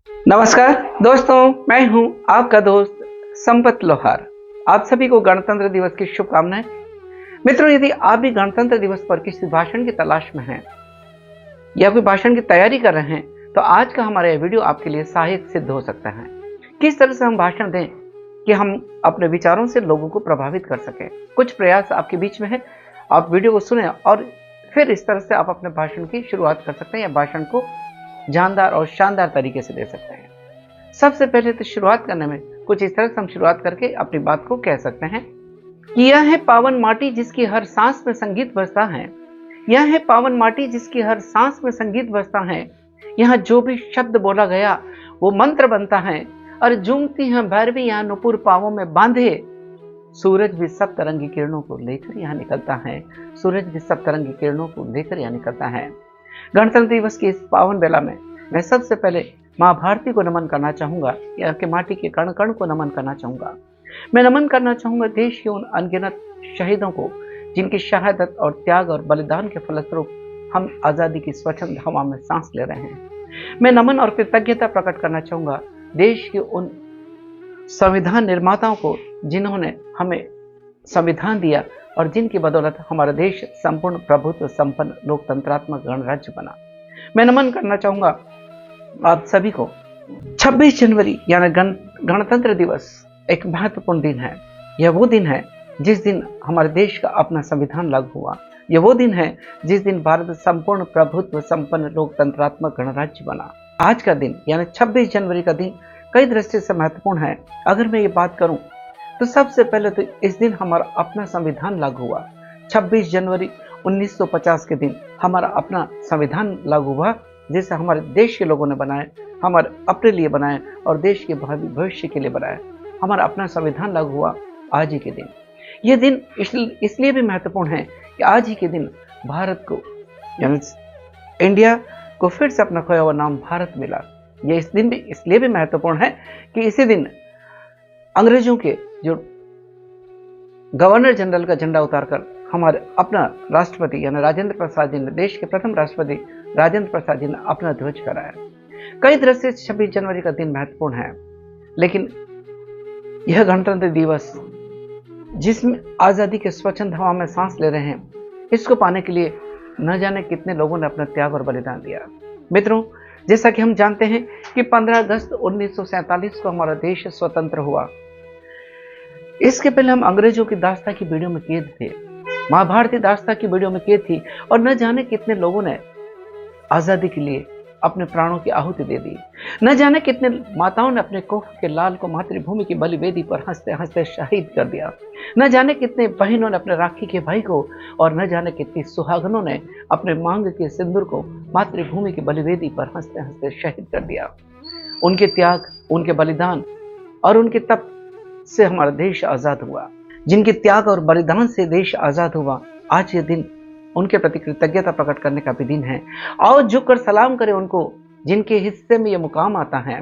नमस्कार दोस्तों, मैं हूं आपका दोस्त संपत लोहार। आप सभी को गणतंत्र दिवस की शुभकामनाएं। मित्रों, यदि आप भी गणतंत्र दिवस पर किसी भाषण की तलाश में हैं या कोई भाषण की तैयारी कर रहे हैं, तो आज का हमारा यह वीडियो आपके लिए सहायक सिद्ध हो सकता है। किस तरह से हम भाषण दें कि हम अपने विचारों से लोगों को प्रभावित कर सकें। कुछ प्रयास आपके बीच में है, आप वीडियो को सुने और फिर इस तरह से आप अपने भाषण की शुरुआत कर सकते हैं या भाषण को जानदार और शानदार तरीके से दे सकते हैं। सबसे पहले तो शुरुआत करने में कुछ इस तरह से हम शुरुआत करके अपनी बात को कह सकते हैं कि यह है पावन माटी जिसकी हर सांस में संगीत बजता है। यह है पावन माटी जिसकी हर सांस में संगीत बजता है। यहाँ जो भी शब्द बोला गया वो मंत्र बनता है और झूमती हैं भैरवी यहाँ नुपुर पावों में बांधे। सूरज भी सप्तरंगी किरणों को लेकर यहाँ निकलता है। सूरज भी सप्तरंगी किरणों को लेकर यहाँ निकलता है। गणतंत्र दिवस की इस पावन बेला में मैं सबसे पहले माँ भारती को नमन करना चाहूंगा, या के माटी के कण कण को नमन करना चाहूंगा। मैं नमन करना चाहूंगा देश के उन अनगिनत शहीदों को जिनकी शहादत और त्याग और बलिदान के फलस्वरूप हम आजादी की स्वच्छंद हवा में सांस ले रहे हैं। मैं नमन और कृतज्ञता प्रकट करना चाहूंगा देश के उन संविधान निर्माताओं को जिन्होंने हमें संविधान दिया और जिनकी बदौलत हमारा देश संपूर्ण प्रभुत्व संपन्न लोकतंत्रात्मक गणराज्य बना। मैं नमन करना चाहूंगा आप सभी को। 26 जनवरी यानी गणतंत्र दिवस एक महत्वपूर्ण दिन है। यह वो दिन है जिस दिन हमारे देश का अपना संविधान लागू हुआ। यह वो दिन है जिस दिन भारत संपूर्ण प्रभुत्व संपन्न लोकतंत्रात्मक गणराज्य बना। आज का दिन यानी 26 जनवरी का दिन कई दृष्टि से महत्वपूर्ण है। अगर मैं ये बात करूं तो सबसे पहले तो इस दिन हमारा अपना संविधान लागू हुआ। 26 जनवरी 1950 के दिन हमारा अपना संविधान लागू हुआ, जिसे हमारे देश के लोगों ने बनाए, हमारे अपने लिए बनाए और देश के भावी भविष्य के लिए बनाए। हमारा अपना संविधान लागू हुआ आज ही के दिन। यह दिन इसलिए भी महत्वपूर्ण है कि आज ही के दिन भारत को यानी इंडिया को फिर से अपना खोया हुआ नाम भारत मिला। यह इस दिन भी इसलिए भी महत्वपूर्ण है कि इसी दिन अंग्रेजों के जो गवर्नर जनरल का झंडा उतारकर हमारे अपना राष्ट्रपति यानी राजेंद्र प्रसाद जी ने, देश के प्रथम राष्ट्रपति राजेंद्र प्रसाद जी ने अपना ध्वज फहराया। कई तरह से 26 जनवरी का दिन महत्वपूर्ण है, लेकिन यह गणतंत्र दिवस जिसमें आजादी के स्वच्छंद हवा में सांस ले रहे हैं, इसको पाने के लिए न जाने कितने लोगों ने अपना त्याग और बलिदान दिया। मित्रों, जैसा कि हम जानते हैं कि 15 अगस्त 1947 को हमारा देश स्वतंत्र हुआ। इसके पहले हम अंग्रेजों की दास्ता की वीडियो में कैद थे, माँ भारती दास्ता की वीडियो में कैद थी और न जाने कितने लोगों ने आजादी के लिए अपने प्राणों की आहुति दे दी। न जाने कितने माताओं ने अपने कोख के लाल को मातृभूमि की बलिवेदी पर हंसते हंसते शहीद कर दिया। न जाने कितने बहनों ने अपने राखी के भाई को और न जाने कितनी सुहागनों ने अपने मांग के सिंदूर को मातृभूमि की बलिवेदी पर हंसते हंसते शहीद कर दिया। उनके त्याग, उनके बलिदान और उनके तप से हमारा देश आजाद हुआ। जिनके त्याग और बलिदान से देश आजाद हुआ, आज ये दिन उनके प्रति कृतज्ञता प्रकट करने का भी दिन है। आओ झुककर सलाम करें उनको जिनके हिस्से में यह मुकाम आता है।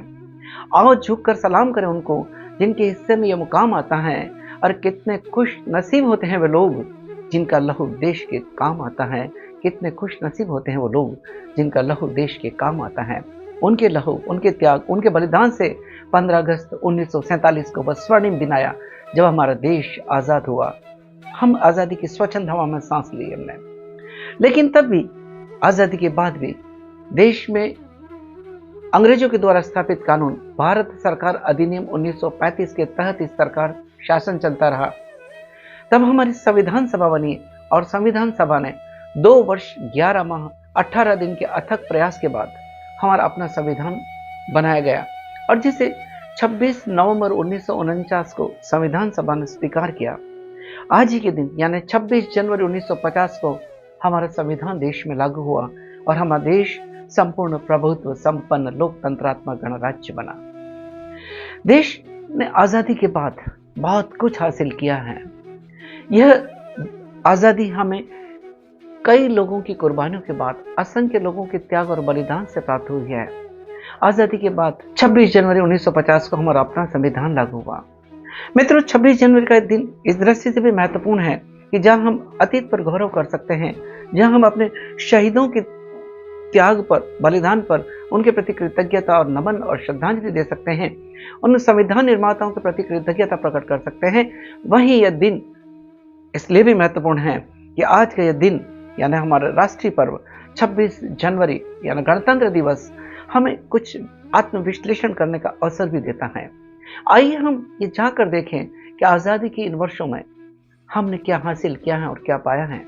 आओ झुककर सलाम करें उनको जिनके हिस्से में यह मुकाम आता है। और कितने खुश नसीब होते हैं वे लोग जिनका लहू देश के काम आता है। कितने खुश नसीब होते हैं वो लोग जिनका लहू देश के काम आता है। उनके लहू, उनके त्याग, उनके बलिदान से 15 अगस्त 1947 को वह स्वर्णिम दिन आया जब हमारा देश आजाद हुआ। हम आजादी की स्वच्छंद हवा में सांस ली हमने। लेकिन तब भी, आजादी के बाद भी देश में अंग्रेजों के द्वारा स्थापित कानून भारत सरकार अधिनियम 1935 के तहत इस सरकार शासन चलता रहा। तब हमारी संविधान सभा बनी और संविधान सभा ने 2 वर्ष 11 माह 18 दिन के अथक प्रयास के बाद हमारा अपना संविधान बनाया गया और जिसे 26 नवंबर 1949 को संविधान सभा ने स्वीकार किया। आज ही के दिन यानी 26 जनवरी 1950 को हमारा संविधान देश में लागू हुआ और हमारा देश संपूर्ण प्रभुत्व संपन्न लोकतंत्रात्मक गणराज्य बना। देश ने आजादी के बाद बहुत कुछ हासिल किया है। यह आजादी हमें कई लोगों की कुर्बानियों के बाद, असंख्य लोगों के त्याग और बलिदान से प्राप्त हुई है। आजादी के बाद 26 जनवरी 1950 को हमारा अपना संविधान लागू हुआ। मित्रों, 26 जनवरी का दिन इस दृष्टि से भी महत्वपूर्ण है कि जहां हम अतीत पर गौरव कर सकते हैं, जहां हम अपने शहीदों के त्याग पर, बलिदान पर उनके प्रति कृतज्ञता और नमन और श्रद्धांजलि दे सकते हैं, उन संविधान निर्माताओं के प्रति कृतज्ञता प्रकट कर सकते हैं, वहीं यह दिन इसलिए भी महत्वपूर्ण है कि आज का यह दिन यानी हमारा राष्ट्रीय पर्व 26 जनवरी यानी गणतंत्र दिवस हमें कुछ आत्मविश्लेषण करने का अवसर भी देता है। आइए हम ये जाकर देखें कि आज़ादी के इन वर्षों में हमने क्या हासिल किया है और क्या पाया है।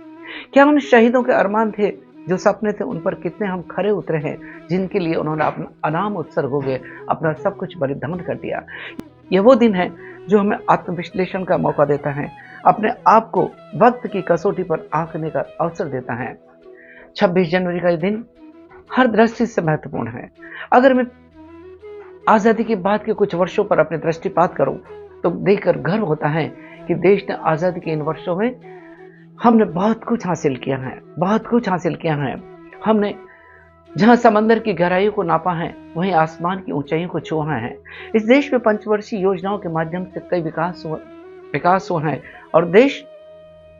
क्या उन शहीदों के अरमान थे, जो सपने थे, उन पर कितने हम खरे उतरे हैं, जिनके लिए उन्होंने अपना अनाम उत्सर्ग हो गए, अपना सब कुछ बलिदान कर दिया। यह वो दिन है जो हमें आत्मविश्लेषण का मौका देता है, अपने आप को वक्त की कसौटी पर आंकने का अवसर देता है। 26 जनवरी का ये दिन हर दृष्टि से महत्वपूर्ण है। अगर मैं आज़ादी के बाद के कुछ वर्षों पर अपने दृष्टिपात करूं तो देखकर गर्व होता है कि देश ने आज़ादी के इन वर्षों में हमने बहुत कुछ हासिल किया है, बहुत कुछ हासिल किया है। हमने जहां समंदर की गहराइयों को नापा है, वहीं आसमान की ऊंचाइयों को छुआ है। इस देश में पंचवर्षीय योजनाओं के माध्यम से कई विकास हुआ है और देश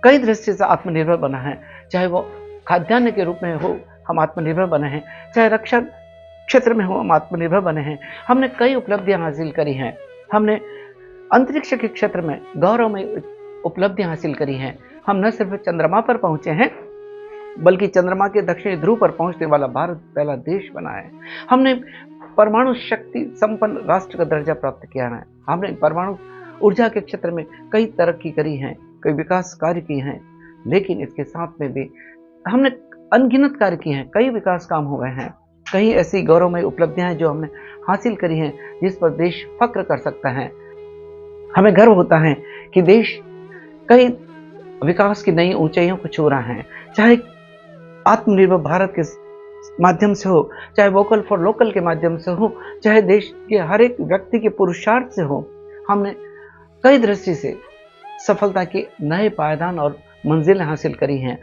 कई दृष्टि से आत्मनिर्भर बना है। चाहे वो खाद्यान्न के रूप में हो, हम आत्मनिर्भर बने हैं, चाहे रक्षा क्षेत्र में हो, हम आत्मनिर्भर बने हैं। हमने कई उपलब्धियां हासिल करी हैं। हमने अंतरिक्ष के क्षेत्र में गौरवमय उपलब्धियां हासिल करी हैं। हम न सिर्फ चंद्रमा पर पहुंचे हैं, बल्कि चंद्रमा के दक्षिणी ध्रुव पर पहुंचने वाला भारत पहला देश बना है। हमने परमाणु शक्ति संपन्न राष्ट्र का दर्जा प्राप्त किया है। हमने परमाणु ऊर्जा के क्षेत्र में कई तरक्की करी है, कई विकास कार्य किए हैं, लेकिन इसके साथ में भी हमने अनगिनत कार्य किए हैं, कई विकास काम हुए हैं, कई ऐसी गौरवमय उपलब्धियां हैं जो हमने हासिल करी हैं, जिस पर देश फक्र कर सकता है। हमें गर्व होता है कि देश कई विकास की नई ऊंचाइयों को छू रहा है, चाहे आत्मनिर्भर भारत के माध्यम से हो, चाहे वोकल फॉर लोकल के माध्यम से हो, चाहे देश के हर एक व्यक्ति के पुरुषार्थ से हो। हमने कई दृष्टि से सफलता के नए पायदान और मंजिलें हासिल करी हैं।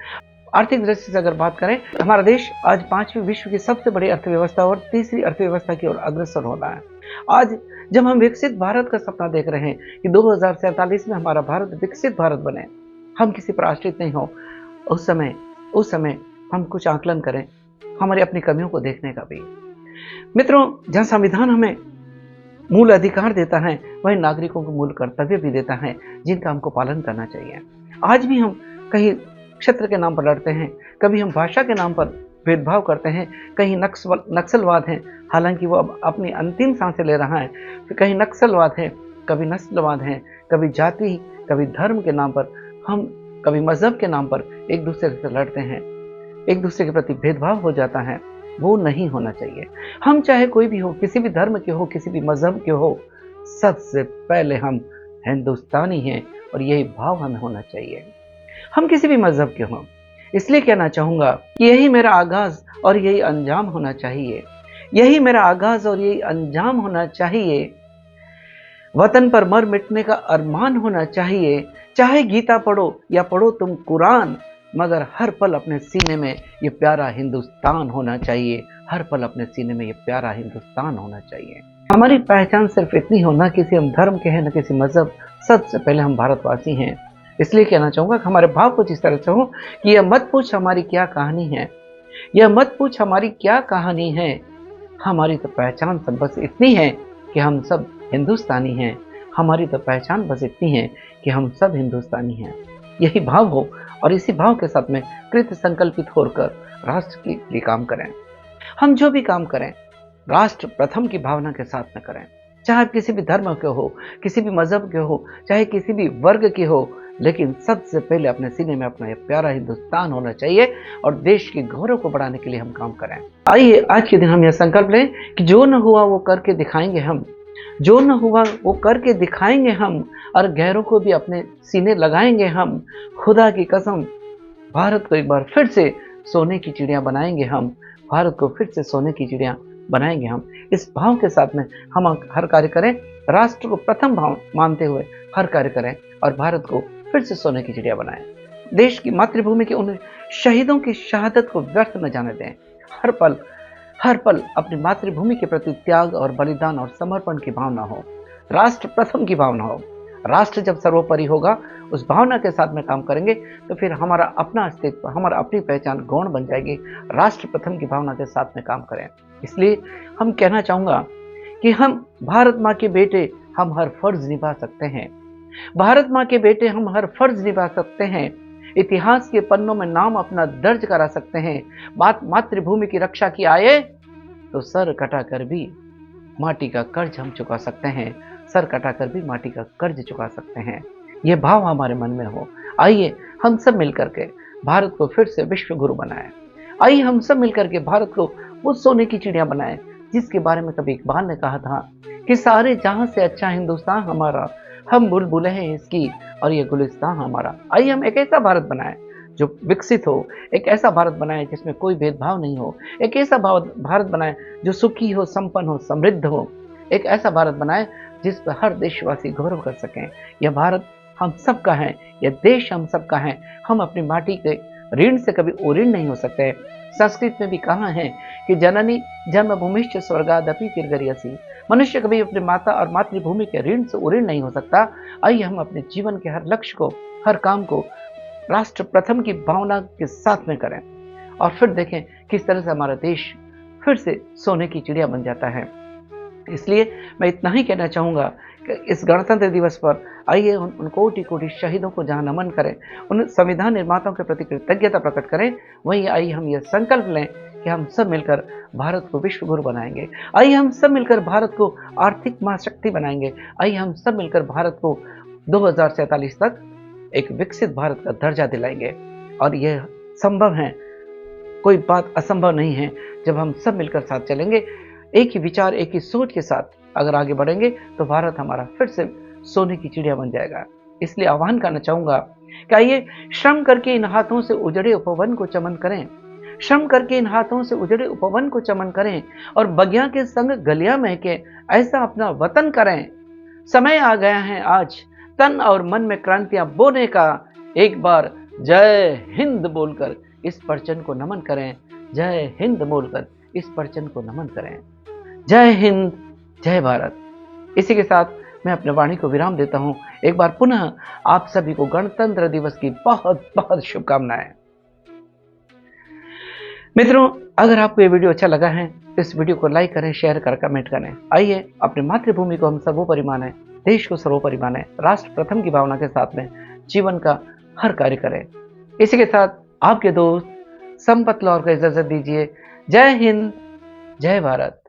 आर्थिक दृष्टि से अगर बात करें, हमारा देश आज 5वीं विश्व की सबसे बड़ी अर्थव्यवस्था और तीसरी अर्थव्यवस्था की ओर अग्रसर हो रहा है। आज जब हम विकसित भारत का सपना देख रहे हैं कि 2047 में हमारा भारत विकसित भारत बने, हम किसी पर आश्रित नहीं हो, उस समय हम कुछ आकलन करें हमारी अपनी कमियों को देखने का भी। मित्रों, जहां संविधान हमें मूल अधिकार देता है, वही नागरिकों को मूल कर्तव्य भी देता है, जिनका हमको पालन करना चाहिए। आज भी हम कहीं क्षेत्र के नाम पर लड़ते हैं, कभी हम भाषा के नाम पर भेदभाव करते हैं, कहीं नक्सलवाद है, हालांकि वो अब अपनी अंतिम सांसें ले रहा है। फिर कहीं नक्सलवाद है, कभी नस्लवाद है, कभी जाति, कभी धर्म के नाम पर हम, कभी मजहब के नाम पर एक दूसरे से लड़ते हैं, एक दूसरे के प्रति भेदभाव हो जाता है। वो नहीं होना चाहिए। हम चाहे कोई भी हो, किसी भी धर्म के हो, किसी भी मजहब के हो, सबसे पहले हम हिंदुस्तानी हैं और यही भाव हमें होना चाहिए। हम किसी भी मजहब के हों, इसलिए कहना चाहूंगा कि यही मेरा आगाज और यही अंजाम होना चाहिए। यही मेरा आगाज और यही अंजाम होना चाहिए। वतन पर मर मिटने का अरमान होना चाहिए। चाहे गीता पढ़ो या पढ़ो तुम कुरान, मगर हर पल अपने सीने में ये प्यारा हिंदुस्तान होना चाहिए। हर पल अपने सीने में ये प्यारा हिंदुस्तान होना चाहिए। हमारी पहचान सिर्फ इतनी हो, ना किसी हम धर्म के हैं, न किसी मजहब, सबसे पहले हम भारतवासी हैं। इसलिए कहना चाहूंगा कि हमारे भाव कुछ इस तरह से हो कि यह मत पूछ हमारी क्या कहानी है, यह मत पूछ हमारी क्या कहानी है। हमारी तो पहचान सब बस इतनी है कि हम सब हिंदुस्तानी हैं। हमारी तो पहचान बस इतनी है कि हम सब हिंदुस्तानी हैं। यही भाव हो और इसी भाव के साथ में कृत संकल्पित होकर राष्ट्र के लिए काम करें। हम जो भी काम करें, राष्ट्र प्रथम की भावना के साथ में करें। चाहे किसी भी धर्म के हो, किसी भी मजहब के हो, चाहे किसी भी वर्ग के हो, लेकिन सबसे पहले अपने सीने में अपना यह प्यारा हिंदुस्तान होना चाहिए और देश के गौरव को बढ़ाने के लिए हम काम करें। आइए आज के दिन हम यह संकल्प लें कि जो न हुआ वो करके दिखाएंगे हम, जो न हुआ वो करके दिखाएंगे हम, और गैरों को भी अपने सीने लगाएंगे हम। खुदा की कसम, भारत को एक बार फिर से सोने की चिड़िया बनाएंगे हम। भारत को फिर से सोने की चिड़िया बनाएंगे हम। इस भाव के साथ में हम हर कार्य करें, राष्ट्र को प्रथम भाव मानते हुए हर कार्य करें और भारत को फिर से सोने की चिड़िया बनाएं। देश की मातृभूमि के उन शहीदों की शहादत को व्यर्थ न जाने दें। हर पल अपनी मातृभूमि के प्रति त्याग और बलिदान और समर्पण की भावना हो, राष्ट्र प्रथम की भावना हो। राष्ट्र जब सर्वोपरि होगा, उस भावना के साथ में काम करेंगे, तो फिर हमारा अपना अस्तित्व, हमारा अपनी पहचान गौण बन जाएगी। राष्ट्र प्रथम की भावना के साथ में काम करें। इसलिए हम कहना चाहूँगा कि हम भारत माँ के बेटे, हम हर फर्ज निभा सकते हैं। भारत माँ के बेटे, हम हर फर्ज निभा सकते हैं। इतिहास के पन्नों में नाम अपना दर्ज करा सकते हैं। मातृभूमि की रक्षा की आए तो सर कटाकर भी माटी का कर्ज हम चुका सकते हैं। सर कटाकर भी माटी का कर्ज चुका सकते हैं। यह भाव हमारे मन में हो। आइए हम सब मिलकर के भारत को फिर से विश्व गुरु बनाएं। आइए हम सब मिलकर के भारत को वो सोने की चिड़िया बनाएं जिसके बारे में कभी इकबाल ने कहा था कि सारे जहां से अच्छा हिंदुस्तान हमारा, हम बुलबुलें हैं इसकी और ये गुलिस्तान हमारा। आइए हम एक ऐसा भारत बनाएं जो विकसित हो, एक ऐसा भारत बनाएं जिसमें कोई भेदभाव नहीं हो, एक ऐसा भारत बनाएं जो सुखी हो, संपन्न हो, समृद्ध हो, एक ऐसा भारत बनाएं जिस पर हर देशवासी गौरव कर सकें। यह भारत हम सबका है, यह देश हम सबका है। हम अपनी माटी के ऋण से कभी ओऋण नहीं हो सकते। संस्कृत में भी कहा है कि जननी जन्मभूमिश्च स्वर्गादपि तिर्गर्यसि। मनुष्य कभी अपने माता और मातृभूमि के ऋण से ओऋण नहीं हो सकता। आइए हम अपने जीवन के हर लक्ष्य को, हर काम को राष्ट्र प्रथम की भावना के साथ में करें और फिर देखें किस तरह से हमारा देश फिर से सोने की चिड़िया बन जाता है। इसलिए मैं इतना ही कहना चाहूँगा कि इस गणतंत्र दिवस पर आइए उन कोटि कोटि शहीदों को जहाँ नमन करें, उन संविधान निर्माताओं के प्रति कृतज्ञता प्रकट करें, वहीं आइए हम यह संकल्प लें कि हम सब मिलकर भारत को विश्व गुरु बनाएंगे। आइए हम सब मिलकर भारत को आर्थिक महाशक्ति बनाएंगे। आइए हम सब मिलकर भारत को 2047 तक एक विकसित भारत का दर्जा दिलाएंगे। और यह संभव है, कोई बात असंभव नहीं है। जब हम सब मिलकर साथ चलेंगे, एक ही विचार, एक ही सोच के साथ अगर आगे बढ़ेंगे तो भारत हमारा फिर से सोने की चिड़िया बन जाएगा। इसलिए आह्वान करना चाहूंगा कि आइए श्रम करके इन हाथों से उजड़े उपवन को चमन करें। श्रम करके इन हाथों से उजड़े उपवन को चमन करें और बगिया के संग गलियां महके ऐसा अपना वतन करें। समय आ गया है आज तन और मन में क्रांतियां बोने का। एक बार जय हिंद बोलकर इस परचम को नमन करें। जय हिंद बोलकर इस परचम को नमन करें। जय हिंद, जय भारत। इसी के साथ मैं अपने वाणी को विराम देता हूं। एक बार पुनः आप सभी को गणतंत्र दिवस की बहुत बहुत शुभकामनाएं। मित्रों, अगर आपको ये वीडियो अच्छा लगा है तो इस वीडियो को लाइक करें, शेयर करें, कमेंट करें। आइए अपनी मातृभूमि को हम सर्वोपरि माने, देश को सर्वोपरि माने, राष्ट्र प्रथम की भावना के साथ में जीवन का हर कार्य करें। इसी के साथ आपके दोस्त संपत लौहर को इजाजत दीजिए। जय हिंद, जय भारत।